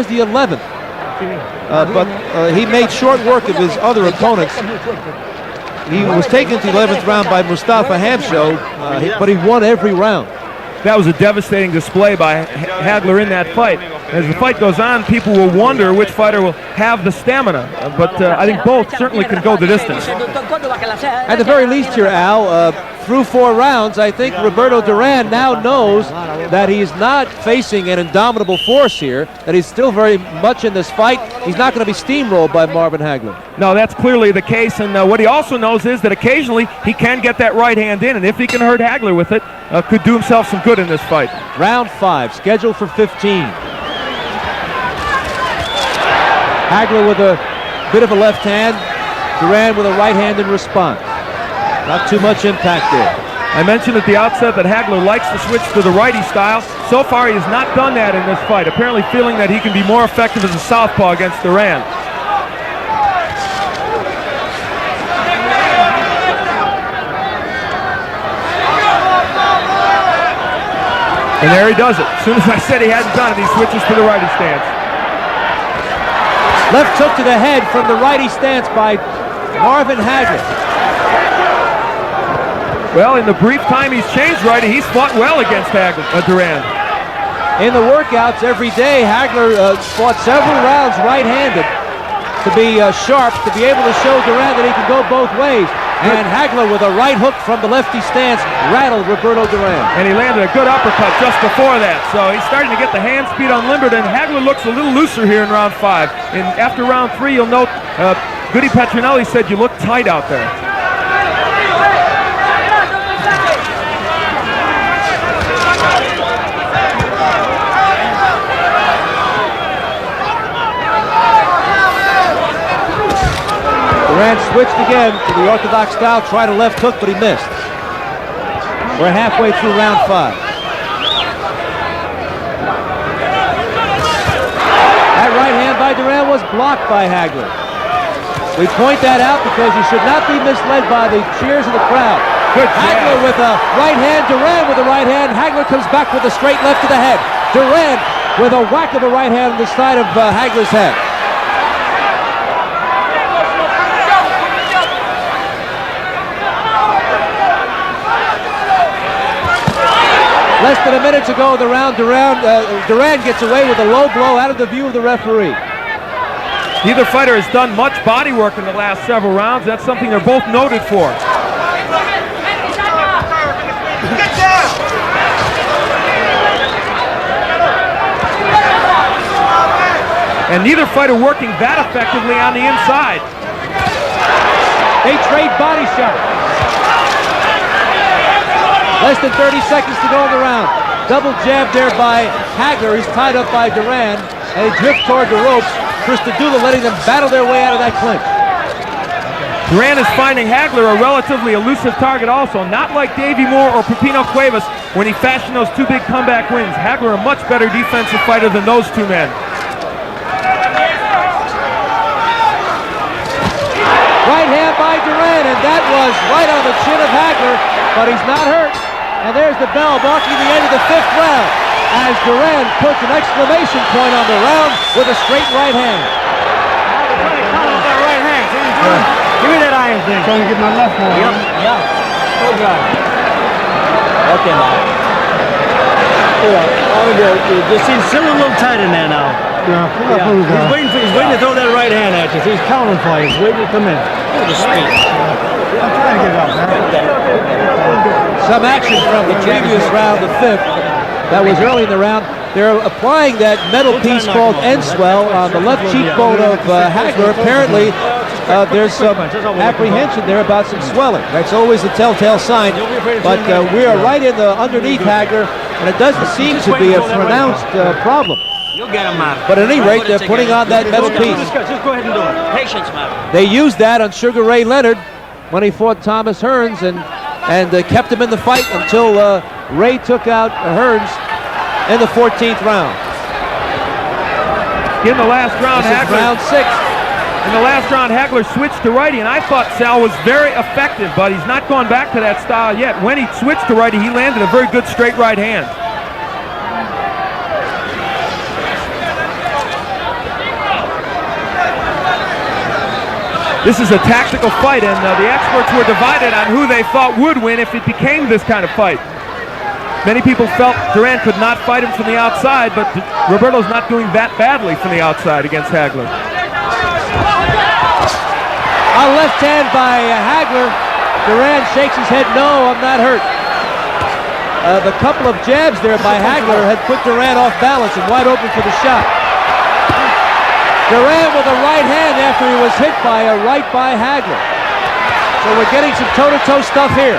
the 11th. But he made short work of his other opponents. He was taken to the 11th round by Mustafa Hamsho, but he won every round. That was a devastating display by Haglar in that fight. As the fight goes on, people will wonder which fighter will have the stamina. But I think both certainly can go the distance. At the very least here, Al, through 4 rounds, I think Roberto Duran now knows that he's not facing an indomitable force here, that he's still very much in this fight. He's not going to be steamrolled by Marvin Haglar. No, that's clearly the case, and what he also knows is that occasionally he can get that right hand in, and if he can hurt Haglar with it, could do himself some good in this fight. Round 5, scheduled for 15. Haglar with a bit of a left hand, Duran with a right hand in response. Not too much impact there. I mentioned at the outset that Haglar likes to switch to the righty style. So far, he has not done that in this fight, apparently feeling that he can be more effective as a southpaw against Duran. And there he does it. As soon as I said he hadn't done it, he switches to the righty stance. Left hook to the head from the righty stance by Marvin Haglar. Well, in the brief time he's changed righty, he's fought well against Duran. In the workouts every day, Haglar fought several rounds right-handed to be sharp, to be able to show Duran that he can go both ways. And Haglar with a right hook from the lefty stance rattled Roberto Duran. And he landed a good uppercut just before that. So he's starting to get the hand speed unlimbered, and Haglar looks a little looser here in round 5. And after round 3, you'll note Goody Petronelli said you look tight out there. Duran switched again to the orthodox style, tried a left hook, but he missed. We're halfway through round 5. That right hand by Duran was blocked by Haglar. We point that out because you should not be misled by the cheers of the crowd. Good Haglar with a right hand, Duran with a right hand. Haglar comes back with a straight left to the head. Duran with a whack of a right hand on the side of Haglar's head. Less than a minute to go in the round. Duran gets away with a low blow out of the view of the referee. Neither fighter has done much body work in the last several rounds. That's something they're both noted for. And neither fighter working that effectively on the inside. They trade body shots. Less than 30 seconds to go in the round. Double jab there by Haglar. He's tied up by Duran, and he drifts toward the ropes. Christodoulou letting them battle their way out of that clinch. Duran is finding Haglar a relatively elusive target also, not like Davey Moore or Pepino Cuevas when he fashioned those 2 big comeback wins. Haglar a much better defensive fighter than those 2 men. Right hand by Duran, and that was right on the chin of Haglar, but he's not hurt. And there's the bell marking the end of the 5th round as Duran puts an exclamation point on the round with a straight right hand. Give me that iron thing. Trying to get my left one. Yep. Yeah. Oh, God. Okay, man. It just seems still a little tight in there now. Yeah. He's waiting to throw that right hand at you. So he's counting for you. He's waiting to come in. Look at the speed. I'm trying to get it out, man. Some action from the previous round, the 5th. That was early in the round. They're applying that metal piece called end swell on the left cheekbone of Haglar. Apparently, there's some apprehension there about some swelling. That's always a telltale sign. But we are right in the underneath Haglar, and it doesn't seem to be a pronounced problem. You'll get him out. But at any rate, they're putting on that metal piece. Just go ahead and do it. Patience, man. They used that on Sugar Ray Leonard when he fought Thomas Hearns and kept him in the fight until Ray took out Hearns in the 14th round. In the last round, round 6. In the last round, Haglar switched to righty, and I thought Sal was very effective, but he's not gone back to that style yet. When he switched to righty, he landed a very good straight right hand. This is a tactical fight, and the experts were divided on who they thought would win if it became this kind of fight. Many people felt Duran could not fight him from the outside, but Roberto's not doing that badly from the outside against Haglar. A left hand by Haglar. Duran shakes his head, no, I'm not hurt. The couple of jabs there by Haglar had put Duran off balance and wide open for the shot. Duran with a right hand after he was hit by a right by Haglar. So we're getting some toe-to-toe stuff here.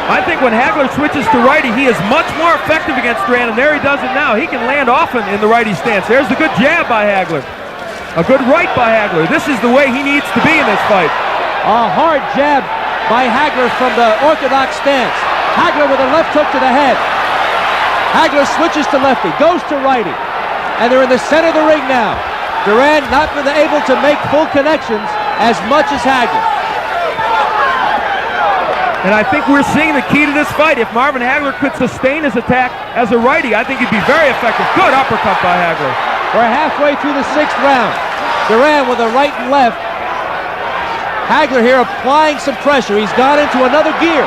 I think when Haglar switches to righty, he is much more effective against Duran, and there he does it now. He can land often in the righty stance. There's the good jab by Haglar. A good right by Haglar. This is the way he needs to be in this fight. A hard jab by Haglar from the orthodox stance. Haglar with a left hook to the head. Haglar switches to lefty, goes to righty, and they're in the center of the ring now. Duran not been able to make full connections as much as Haglar. And I think we're seeing the key to this fight. If Marvin Haglar could sustain his attack as a righty, I think he'd be very effective. Good uppercut by Haglar. We're halfway through the 6th round. Duran with a right and left. Haglar here applying some pressure. He's gone into another gear.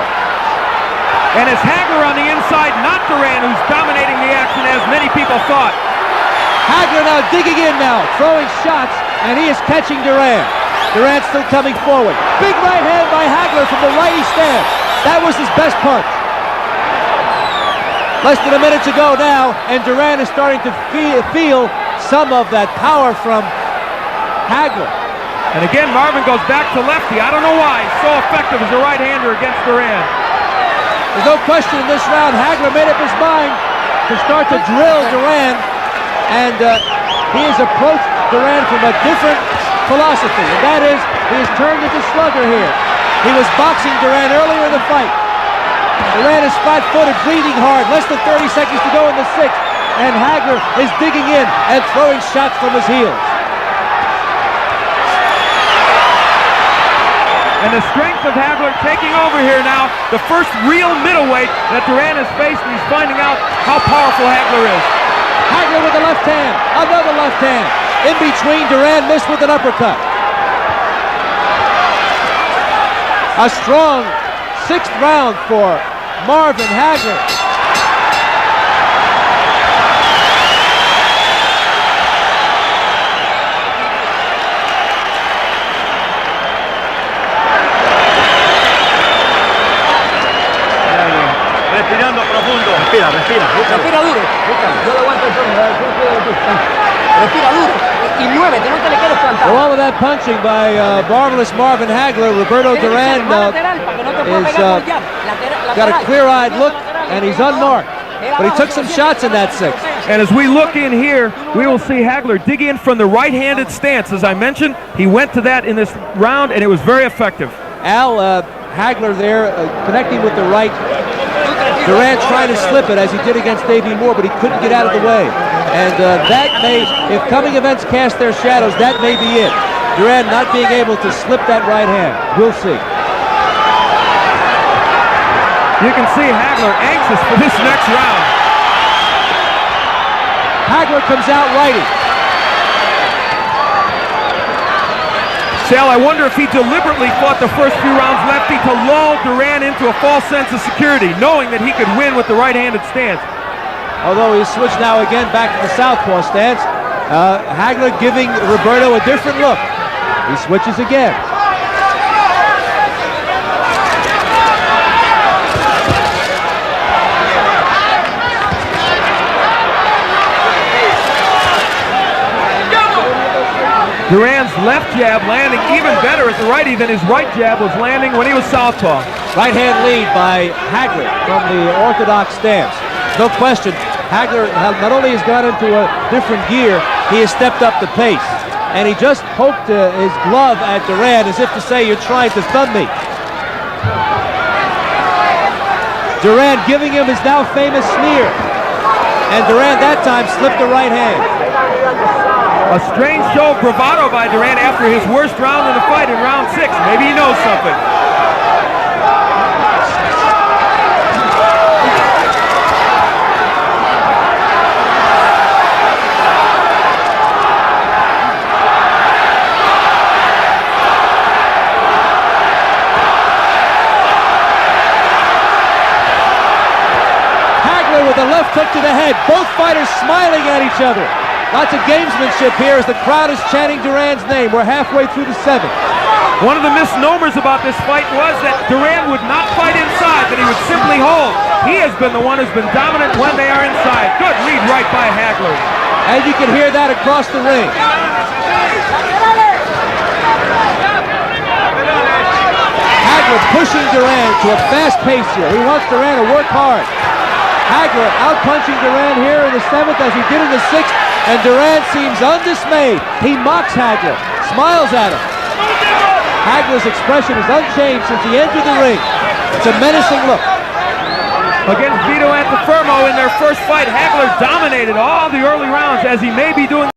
And it's Haglar on the inside, not Duran, who's dominating the action as many people thought. Haglar now digging in now, throwing shots, and he is catching Duran. Duran still coming forward. Big right hand by Haglar from the righty stance. That was his best punch. Less than a minute to go now, and Duran is starting to feel some of that power from Haglar. And again, Marvin goes back to lefty. I don't know why he's so effective as a right-hander against Duran. There's no question in this round, Haglar made up his mind to start to drill Duran, and he has approached Duran from a different philosophy, and that is he has turned into slugger here. He was boxing Duran earlier in the fight. Duran is flat-footed, breathing hard, less than 30 seconds to go in the 6th, and Haglar is digging in and throwing shots from his heels. And the strength of Haglar taking over here now, the first real middleweight that Duran has faced, and he's finding out how powerful Haglar is. Haglar with the left hand, another left hand. In between, Duran missed with an uppercut. A strong 6th round for Marvin Haglar. Respirando profundo. Respira, respira. Respira duro. Yo lo aguanto el tono. Respira duro y muévete, no te le quedes plantado. Well, all of that punching by marvelous Marvin Haglar, Roberto Duran got a clear-eyed look, and he's unmarked. But he took some shots in that 6th. And as we look in here, we will see Haglar dig in from the right-handed stance. As I mentioned, he went to that in this round, and it was very effective. Al, Haglar there connecting with the right. Duran trying to slip it as he did against Davey Moore, but he couldn't get out of the way. And that may, if coming events cast their shadows, that may be it. Duran not being able to slip that right hand. We'll see. You can see Haglar anxious for this next round. Haglar comes out righty. Sal, I wonder if he deliberately fought the first few rounds lefty to lull Duran into a false sense of security, knowing that he could win with the right-handed stance. Although he's switched now again back to the southpaw stance. Haglar giving Roberto a different look. He switches again. Duran's left jab landing even better as a righty than his right jab was landing when he was southpaw. Right hand lead by Haglar from the orthodox stance. No question, Haglar not only has gone into a different gear, he has stepped up the pace. And he just poked his glove at Duran as if to say, you're trying to thumb me. Duran giving him his now famous sneer. And Duran that time slipped the right hand. A strange show of bravado by Duran after his worst round in the fight in round 6. Maybe he knows something. kick to the head. Both fighters smiling at each other. Lots of gamesmanship here as the crowd is chanting Duran's name. We're halfway through the 7th. One of the misnomers about this fight was that Duran would not fight inside, that he would simply hold. He has been the one who's been dominant when they are inside. Good lead right by Haglar. And you can hear that across the ring. Haglar pushing Duran to a fast pace here. He wants Duran to work hard. Haglar out-punching Duran here in the 7th as he did in the 6th, and Duran seems undismayed. He mocks Haglar, smiles at him. Haglar's expression is unchanged since he entered the ring. It's a menacing look. Against Vito Antuofermo in their first fight, Haglar dominated all the early rounds, as he may be doing